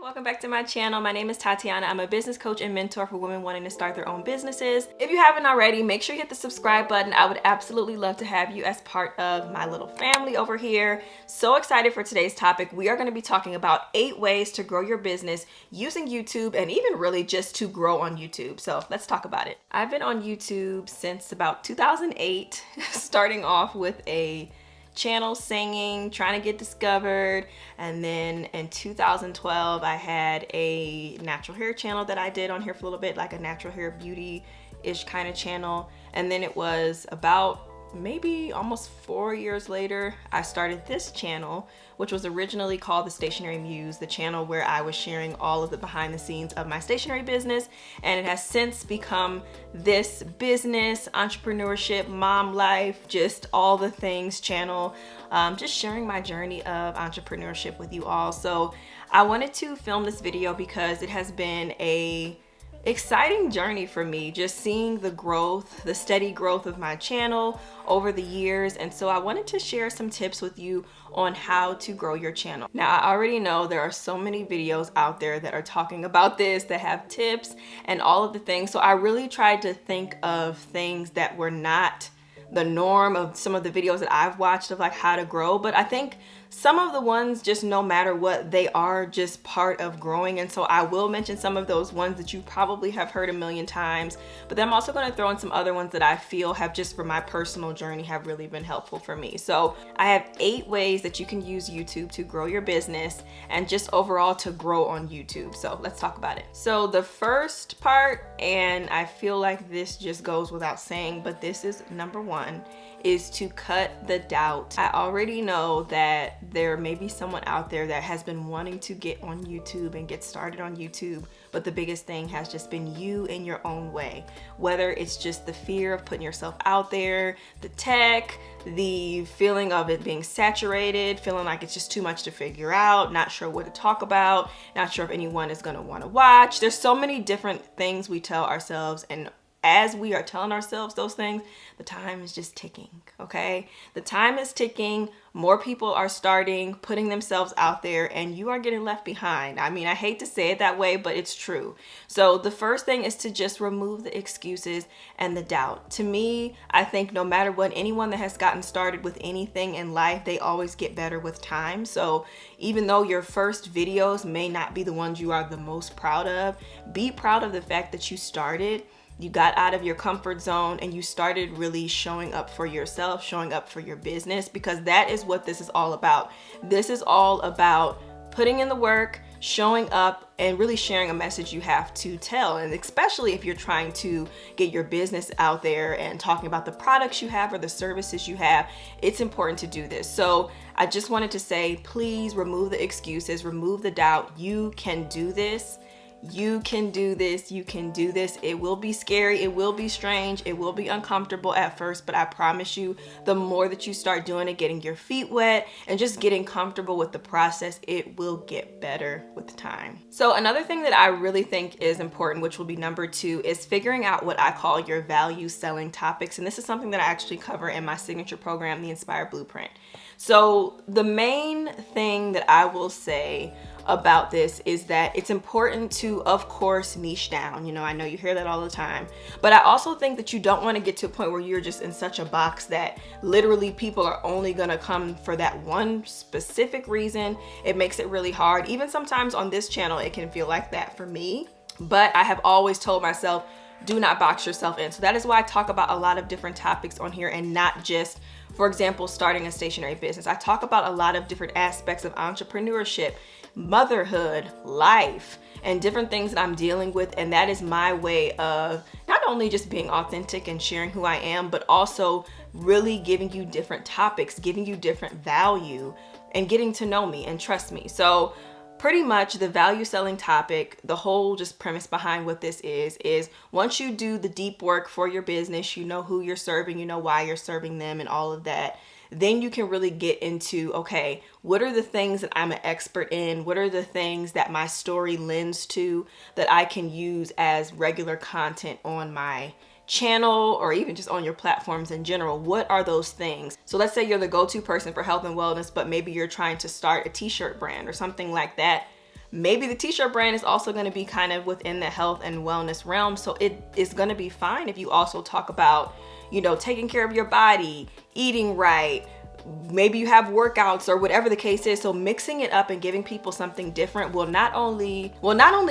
Welcome back to my channel. My name is Tatiana. I'm a business coach and mentor for women wanting to start their own businesses. If you haven't already, make sure you hit the subscribe button. I would absolutely love to have you as part of my little family over here. So excited for today's topic. We are going to be talking about 8 ways to grow your business using YouTube and even really just to grow on YouTube. So let's talk about it. I've been on YouTube since about 2008, starting off with a channel singing, trying to get discovered, and then in 2012 I had a natural hair channel that I did on here for a little bit, like a natural hair beauty-ish kind of channel. And then it was about maybe almost 4 years later I started this channel, which was originally called the Stationary Muse, the channel where I was sharing all of the behind the scenes of my stationery business. And it has since become this business, entrepreneurship, mom life, just all the things channel, just sharing my journey of entrepreneurship with you all. So I wanted to film this video because it has been a exciting journey for me, just seeing the growth, the steady growth of my channel over the years. And so I wanted to share some tips with you on how to grow your channel. Now, I already know there are so many videos out there that are talking about this, that have tips and all of the things. So I really tried to think of things that were not the norm of some of the videos that I've watched of like how to grow. But I think some of the ones, just no matter what, they are just part of growing. And so I will mention some of those ones that you probably have heard a million times, but then I'm also going to throw in some other ones that I feel have just for my personal journey have really been helpful for me. So I have 8 ways that you can use YouTube to grow your business and just overall to grow on YouTube. So let's talk about it. So the first part, and I feel like this just goes without saying, but this is number 1, is to cut the doubt. I already know that there may be someone out there that has been wanting to get on YouTube and get started on YouTube, but the biggest thing has just been you in your own way. Whether it's just the fear of putting yourself out there, the tech, the feeling of it being saturated, feeling like it's just too much to figure out, not sure what to talk about, not sure if anyone is gonna wanna watch. There's so many different things we tell ourselves, and as we are telling ourselves those things, the time is just ticking, okay? The time is ticking. More people are starting, putting themselves out there, and you are getting left behind. I mean, I hate to say it that way, but it's true. So the first thing is to just remove the excuses and the doubt. To me, I think no matter what, anyone that has gotten started with anything in life, they always get better with time. So even though your first videos may not be the ones you are the most proud of, be proud of the fact that you started. You got out of your comfort zone and you started really showing up for yourself, showing up for your business, because that is what this is all about. This is all about putting in the work, showing up, and really sharing a message you have to tell. And especially if you're trying to get your business out there and talking about the products you have or the services you have, it's important to do this. So I just wanted to say, please remove the excuses, remove the doubt. You can do this. You can do this. You can do this. It will be scary. It will be strange. It will be uncomfortable at first, but I promise you, the more that you start doing it, getting your feet wet and just getting comfortable with the process, it will get better with time. So another thing that I really think is important, which will be number 2, is figuring out what I call your value selling topics. And this is something that I actually cover in my signature program, the Inspire Blueprint. So the main thing that I will say about this is that it's important to, of course, niche down. You know, I know you hear that all the time, but I also think that you don't want to get to a point where you're just in such a box that literally people are only gonna come for that one specific reason. It makes it really hard. Even sometimes on this channel, it can feel like that for me, but I have always told myself, do not box yourself in. So that is why I talk about a lot of different topics on here and not just, for example, starting a stationery business. I talk about a lot of different aspects of entrepreneurship, motherhood, life, and different things that I'm dealing with. And that is my way of not only just being authentic and sharing who I am, but also really giving you different topics, giving you different value, and getting to know me and trust me. So pretty much the value selling topic, the whole just premise behind what this is once you do the deep work for your business, you know who you're serving, you know why you're serving them and all of that, then you can really get into, okay, what are the things that I'm an expert in? What are the things that my story lends to that I can use as regular content on my channel or even just on your platforms in general? What are those things? So let's say you're the go-to person for health and wellness, but maybe you're trying to start a t-shirt brand or something like that. Maybe the t-shirt brand is also going to be kind of within the health and wellness realm. So it is going to be fine if you also talk about, you know, taking care of your body, eating right, maybe you have workouts or whatever the case is. So mixing it up and giving people something different will not only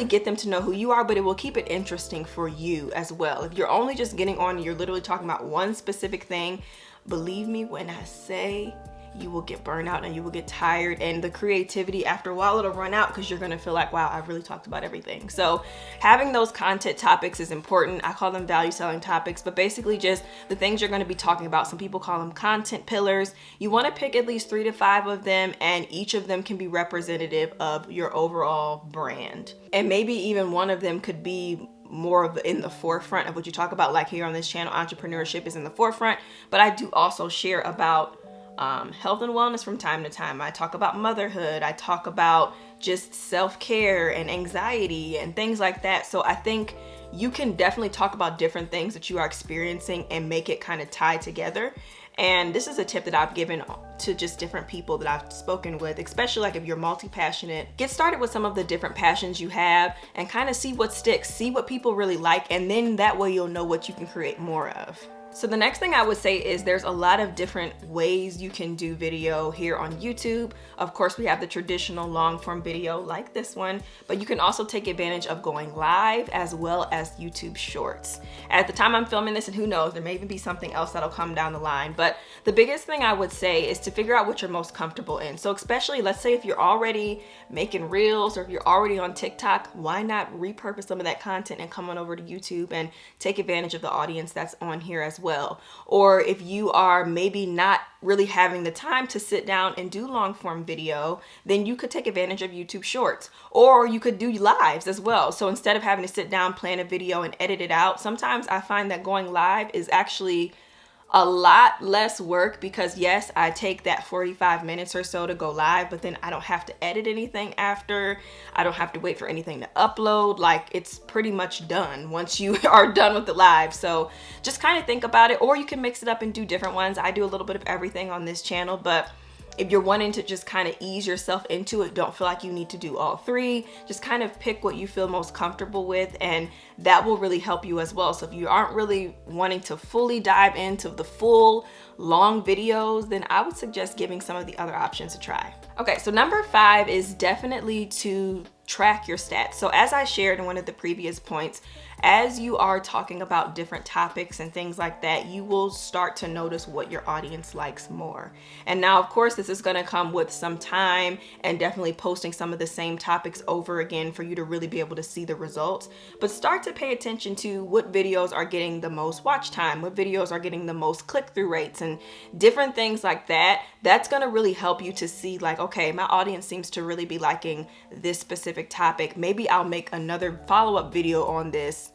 get them to know who you are, but it will keep it interesting for you as well. If you're only just getting on and you're literally talking about one specific thing, believe me when I say you will get burnt out and you will get tired, and the creativity after a while it'll run out because you're going to feel like, wow, I've really talked about everything. So having those content topics is important. I call them value selling topics, but basically just the things you're going to be talking about. Some people call them content pillars. You want to pick at least 3 to 5 of them, and each of them can be representative of your overall brand. And maybe even one of them could be more of in the forefront of what you talk about. Like here on this channel, entrepreneurship is in the forefront, but I do also share about health and wellness from time to time. I talk about motherhood. I talk about just self-care and anxiety and things like that. So I think you can definitely talk about different things that you are experiencing and make it kind of tie together. And this is a tip that I've given to just different people that I've spoken with, especially like if you're multi-passionate. Get started with some of the different passions you have and kind of see what sticks, see what people really like, and then that way you'll know what you can create more of. So the next thing I would say is there's a lot of different ways you can do video here on YouTube. Of course, we have the traditional long form video like this one, but you can also take advantage of going live as well as YouTube shorts. At the time I'm filming this, and who knows, there may even be something else that'll come down the line, but the biggest thing I would say is to figure out what you're most comfortable in. So especially, let's say if you're already making reels or if you're already on TikTok, why not repurpose some of that content and come on over to YouTube and take advantage of the audience that's on here as well. Or if you are maybe not really having the time to sit down and do long form video, then you could take advantage of YouTube shorts, or you could do lives as well. So instead of having to sit down, plan a video and edit it out, sometimes I find that going live is actually a lot less work, because yes, I take that 45 minutes or so to go live, but then I don't have to edit anything after. I don't have to wait for anything to upload. Like, it's pretty much done once you are done with the live. So just kind of think about it, or you can mix it up and do different ones. I do a little bit of everything on this channel, but if you're wanting to just kind of ease yourself into it, don't feel like you need to do all 3. Just kind of pick what you feel most comfortable with, and that will really help you as well. So if you aren't really wanting to fully dive into the full long videos, then I would suggest giving some of the other options a try. Okay, so number 5 is definitely to track your stats. So as I shared in one of the previous points, as you are talking about different topics and things like that, you will start to notice what your audience likes more. And now, of course, this is going to come with some time and definitely posting some of the same topics over again for you to really be able to see the results. But start to pay attention to what videos are getting the most watch time, what videos are getting the most click-through rates, and different things like that. That's going to really help you to see, like, okay, my audience seems to really be liking this specific topic. Maybe I'll make another follow-up video on this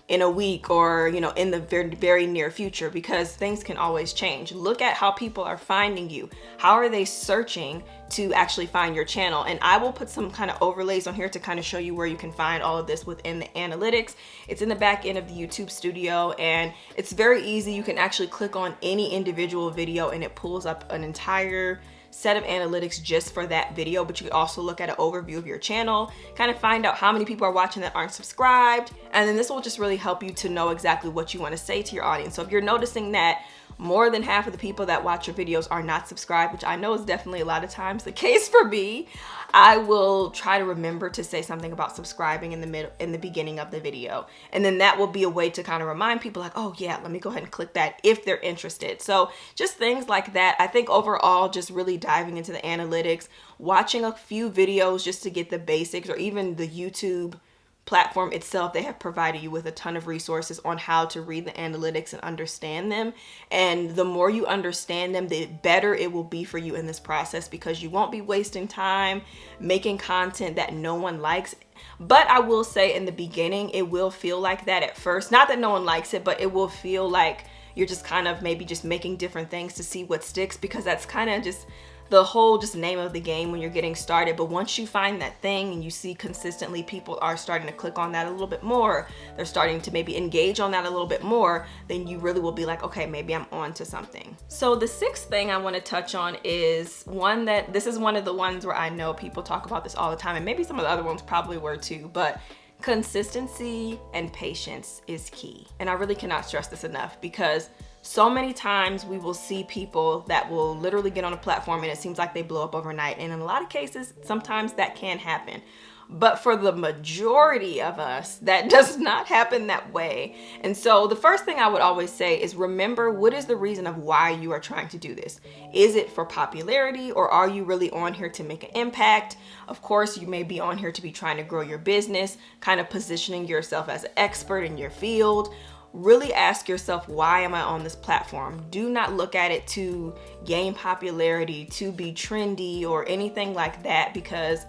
in a week, or in the very near future, because things can always change. Look at how people are finding you. How are they searching to actually find your channel? And I will put some kind of overlays on here to kind of show you where you can find all of this within the analytics. It's in the back end of the YouTube studio, and it's very easy. You can actually click on any individual video and it pulls up an entire set of analytics just for that video. But you can also look at an overview of your channel, kind of find out how many people are watching that aren't subscribed, and then this will just really help you to know exactly what you want to say to your audience. So if you're noticing that more than half of the people that watch your videos are not subscribed, which I know is definitely a lot of times the case for me, I will try to remember to say something about subscribing in the beginning of the video. And then that will be a way to kind of remind people, like, oh yeah, let me go ahead and click that if they're interested. So just things like that. I think overall, just really diving into the analytics, watching a few videos just to get the basics, or even the YouTube platform itself, they have provided you with a ton of resources on how to read the analytics and understand them. And the more you understand them, the better it will be for you in this process, because you won't be wasting time making content that no one likes. But I will say, in the beginning, it will feel like that at first. Not that no one likes it, but it will feel like you're just kind of maybe just making different things to see what sticks, because that's kind of just the whole just name of the game when you're getting started. But once you find that thing and you see consistently people are starting to click on that a little bit more, they're starting to maybe engage on that a little bit more, then you really will be like, okay, maybe I'm on to something. So the sixth thing I want to touch on is this is one of the ones where I know people talk about this all the time, and maybe some of the other ones probably were too, but consistency and patience is key. And I really cannot stress this enough, because so many times we will see people that will literally get on a platform and it seems like they blow up overnight. And in a lot of cases, sometimes that can happen. But for the majority of us, that does not happen that way. And so the first thing I would always say is remember, what is the reason of why you are trying to do this? Is it for popularity, or are you really on here to make an impact? Of course, you may be on here to be trying to grow your business, kind of positioning yourself as an expert in your field. Really ask yourself, why am I on this platform? Do not look at it to gain popularity, to be trendy, or anything like that, because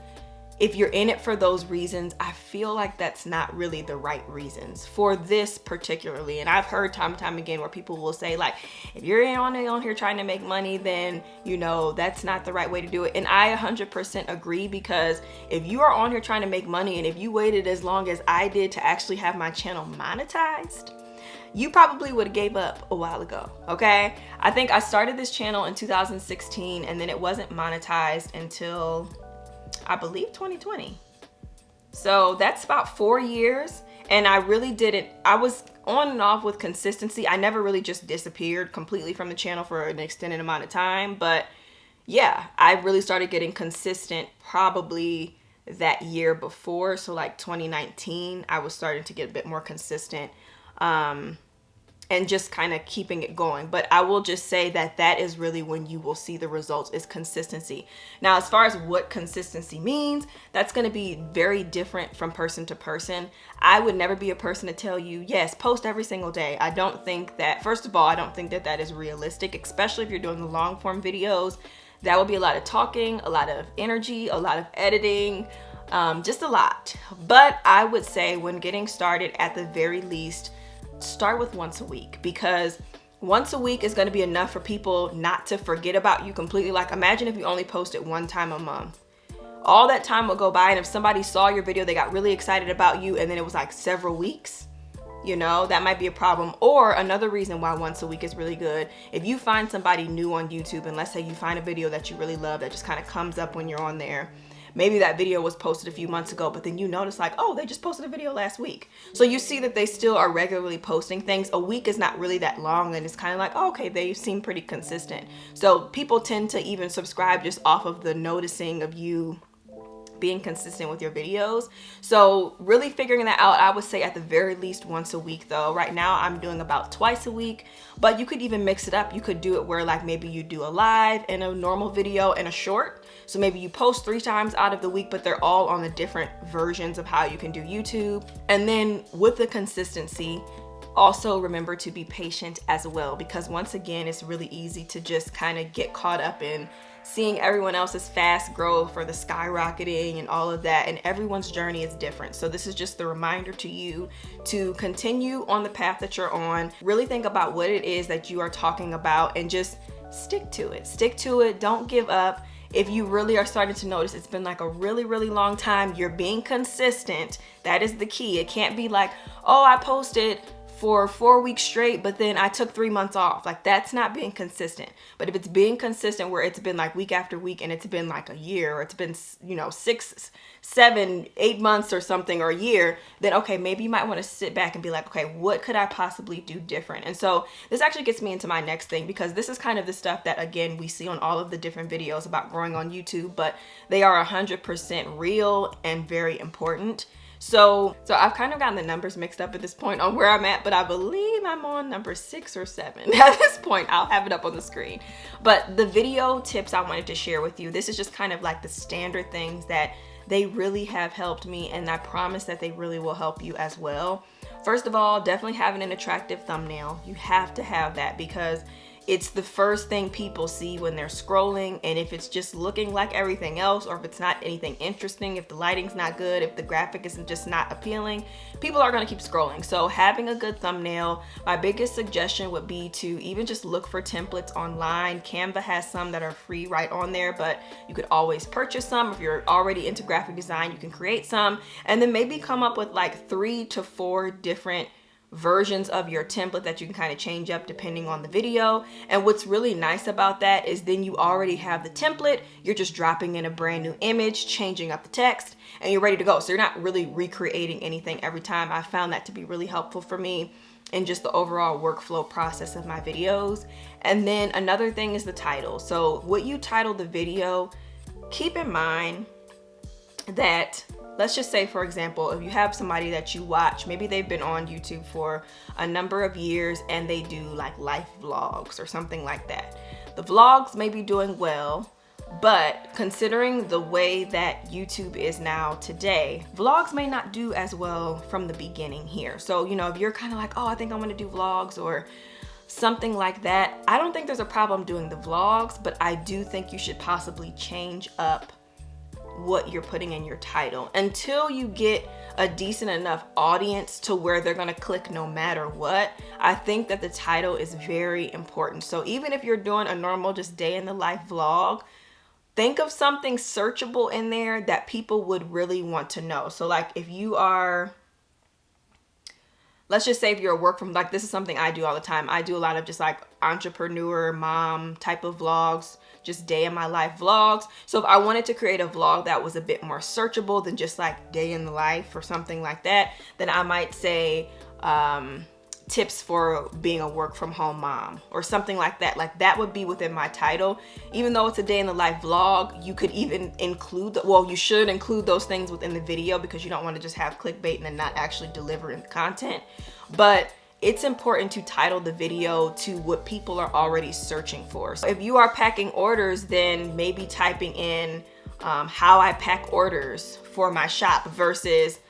if you're in it for those reasons, I feel like that's not really the right reasons for this particularly. And I've heard time and time again where people will say, like, if you're on here trying to make money, then, you know, that's not the right way to do it. And I 100% agree, because if you are on here trying to make money, and if you waited as long as I did to actually have my channel monetized, you probably would have gave up a while ago, okay? I think I started this channel in 2016, and then it wasn't monetized until, I believe, 2020. So that's about 4 years, and I really didn't, I was on and off with consistency. I never really just disappeared completely from the channel for an extended amount of time, but yeah, I really started getting consistent probably that year before. So like 2019, I was starting to get a bit more consistent. And just kind of keeping it going. But I will just say that that is really when you will see the results, is consistency. Now, as far as what consistency means, that's going to be very different from person to person. I would never be a person to tell you, yes, post every single day. I don't think that, first of all, I don't think that that is realistic, especially if you're doing the long form videos. That will be a lot of talking, a lot of energy, a lot of editing, just a lot. But I would say when getting started, at the very least, start with once a week, because once a week is going to be enough for people not to forget about you completely. Like, imagine if you only posted one time a month. All that time will go by, and if somebody saw your video, they got really excited about you, and then it was like several weeks, you know, that might be a problem. Or another reason why once a week is really good, if you find somebody new on YouTube, and let's say you find a video that you really love that just kind of comes up when you're on there. Maybe that video was posted a few months ago, but then you notice like, oh, they just posted a video last week. So you see that they still are regularly posting things. A week is not really that long, and it's kind of like, oh, okay, they seem pretty consistent. So people tend to even subscribe just off of the noticing of you being consistent with your videos. So really figuring that out, I would say at the very least once a week though. Right now I'm doing about twice a week, but you could even mix it up. You could do it where like maybe you do a live and a normal video and a short. So maybe you post 3 times out of the week, but they're all on the different versions of how you can do YouTube. And then with the consistency, also remember to be patient as well, because once again, it's really easy to just kind of get caught up in seeing everyone else's fast growth or the skyrocketing and all of that, and everyone's journey is different. So this is just the reminder to you to continue on the path that you're on. Really think about what it is that you are talking about and just stick to it. Stick to it. Don't give up. If you really are starting to notice it's been like a really, really long time, you're being consistent. That is the key. It can't be like, oh, I posted for 4 weeks straight, but then I took 3 months off. Like, that's not being consistent. But if it's being consistent where it's been like week after week and it's been like a year, or it's been, you know, 6, 7, 8 months or something, or a year, then okay, maybe you might want to sit back and be like, okay, what could I possibly do different? And so this actually gets me into my next thing, because this is kind of the stuff that, again, we see on all of the different videos about growing on YouTube, but they are 100% real and very important. So I've kind of gotten the numbers mixed up at this point on where I'm at, but I believe I'm on number 6 or 7 at this point. I'll have it up on the screen. But the video tips I wanted to share with you, this is just kind of like the standard things that they really have helped me, and I promise that they really will help you as well. First of all, definitely having an attractive thumbnail. You have to have that, because it's the first thing people see when they're scrolling. And if it's just looking like everything else, or if it's not anything interesting, if the lighting's not good, if the graphic isn't just not appealing, people are going to keep scrolling. So having a good thumbnail, my biggest suggestion would be to even just look for templates online. Canva has some that are free right on there, but you could always purchase some. If you're already into graphic design, you can create some, and then maybe come up with like 3 to 4 different versions of your template that you can kind of change up depending on the video. And what's really nice about that is then you already have the template, you're just dropping in a brand new image, changing up the text, and you're ready to go. So you're not really recreating anything every time. I found that to be really helpful for me in just the overall workflow process of my videos. And then another thing is the title. So what you title the video, keep in mind that, let's just say, for example, if you have somebody that you watch, maybe they've been on YouTube for a number of years and they do like life vlogs or something like that. The vlogs may be doing well, but considering the way that YouTube is now today, vlogs may not do as well from the beginning here. So, you know, if you're kind of like, oh, I think I'm gonna do vlogs or something like that, I don't think there's a problem doing the vlogs, but I do think you should possibly change up what you're putting in your title until you get a decent enough audience to where they're gonna click no matter what. I think that the title is very important. So even if you're doing a normal just day in the life vlog, think of something searchable in there that people would really want to know. So like if you are, let's just say if you're a work from, like this is something I do all the time. I do a lot of just like entrepreneur mom type of vlogs, just day in my life vlogs. So if I wanted to create a vlog that was a bit more searchable than just like day in the life or something like that, then I might say tips for being a work from home mom or something like that. Like that would be within my title. Even though it's a day in the life vlog, you could even include, well, you should include those things within the video because you don't want to just have clickbait and then not actually deliver the content. But it's important to title the video to what people are already searching for. So if you are packing orders, then maybe typing in how I pack orders for my shop versus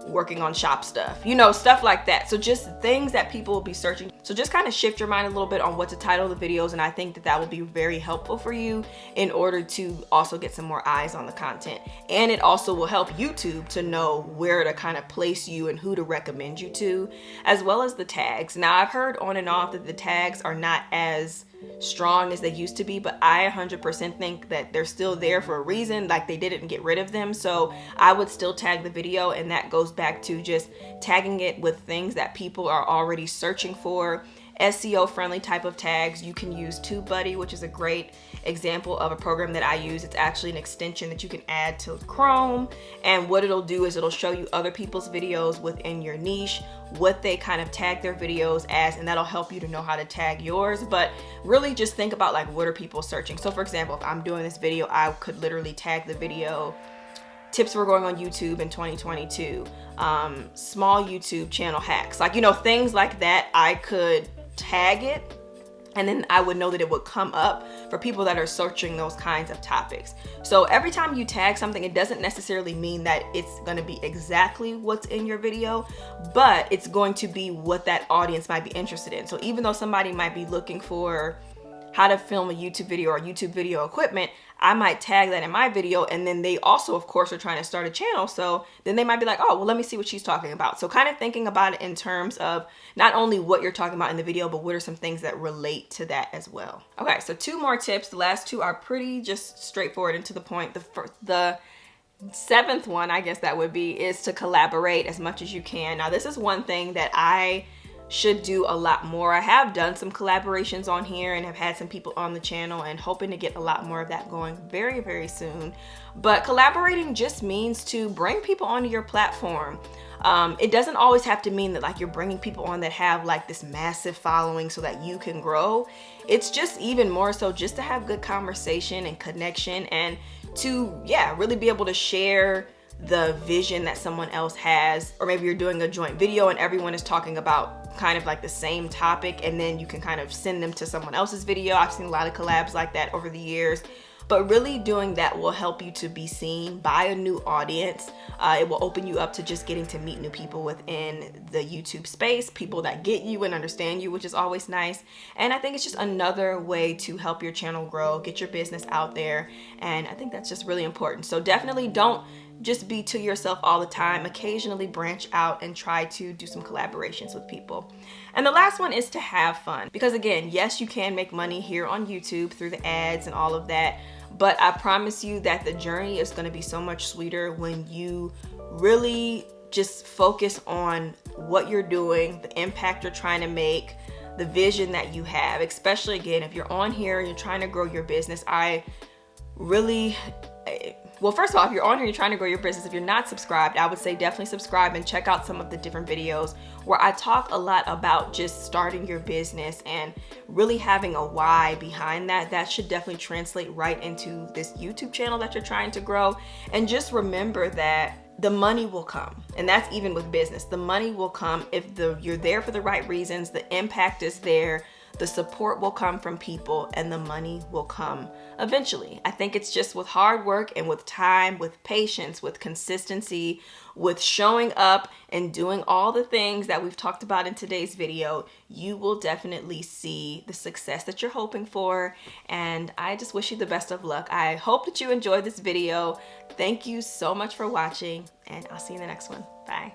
working on shop stuff, you know, stuff like that. So just things that people will be searching. So just kind of shift your mind a little bit on what to title the videos, and I think that that will be very helpful for you in order to also get some more eyes on the content. And it also will help YouTube to know where to kind of place you and who to recommend you to, as well as the tags. Now I've heard on and off that the tags are not as strong as they used to be, but I 100% think that they're still there for a reason. Like they didn't get rid of them. So I would still tag the video, and that goes back to just tagging it with things that people are already searching for. SEO friendly type of tags. You can use TubeBuddy, which is a great example of a program that I use. It's actually an extension that you can add to Chrome, and what it'll do is it'll show you other people's videos within your niche, what they kind of tag their videos as, and that'll help you to know how to tag yours. But really just think about like, what are people searching? So for example, if I'm doing this video, I could literally tag the video tips for going on YouTube in 2022, small YouTube channel hacks, like, you know, things like that. I could tag it, and then I would know that it would come up for people that are searching those kinds of topics. So every time you tag something, it doesn't necessarily mean that it's going to be exactly what's in your video, but it's going to be what that audience might be interested in. So even though somebody might be looking for how to film a YouTube video or YouTube video equipment, I might tag that in my video, and then they also, of course, are trying to start a channel. So then they might be like, oh, well, let me see what she's talking about. So kind of thinking about it in terms of not only what you're talking about in the video, but what are some things that relate to that as well. Okay, so 2 more tips. The last 2 are pretty just straightforward and to the point. The 7th one, I guess that would be, is to collaborate as much as you can. Now, this is one thing that I should do a lot more. I have done some collaborations on here and have had some people on the channel, and hoping to get a lot more of that going very, very soon. But collaborating just means to bring people onto your platform. It doesn't always have to mean that like you're bringing people on that have like this massive following so that you can grow. It's just even more so just to have good conversation and connection, and to, yeah, really be able to share the vision that someone else has. Or maybe you're doing a joint video and everyone is talking about kind of like the same topic, and then you can kind of send them to someone else's video. I've seen a lot of collabs like that over the years. but really doing that will help you to be seen by a new audience. It will open you up to just getting to meet new people within the YouTube space, people that get you and understand you, which is always nice. And I think it's just another way to help your channel grow, get your business out there, and I think that's just really important. So definitely don't just be to yourself all the time. Occasionally branch out and try to do some collaborations with people. And the last one is to have fun, because again, yes, you can make money here on YouTube through the ads and all of that, but I promise you that the journey is going to be so much sweeter when you really just focus on what you're doing, the impact you're trying to make, the vision that you have. Especially again, if you're on here and you're trying to grow your business, well, first of all, if you're on here, you're trying to grow your business, if you're not subscribed, I would say definitely subscribe and check out some of the different videos where I talk a lot about just starting your business and really having a why behind that. That should definitely translate right into this YouTube channel that you're trying to grow. And just remember that the money will come, and that's even with business. The money will come if you're there for the right reasons, the impact is there, the support will come from people, and the money will come eventually. I think it's just with hard work and with time, with patience, with consistency, with showing up and doing all the things that we've talked about in today's video, you will definitely see the success that you're hoping for. And I just wish you the best of luck. I hope that you enjoyed this video. Thank you so much for watching, and I'll see you in the next one. Bye.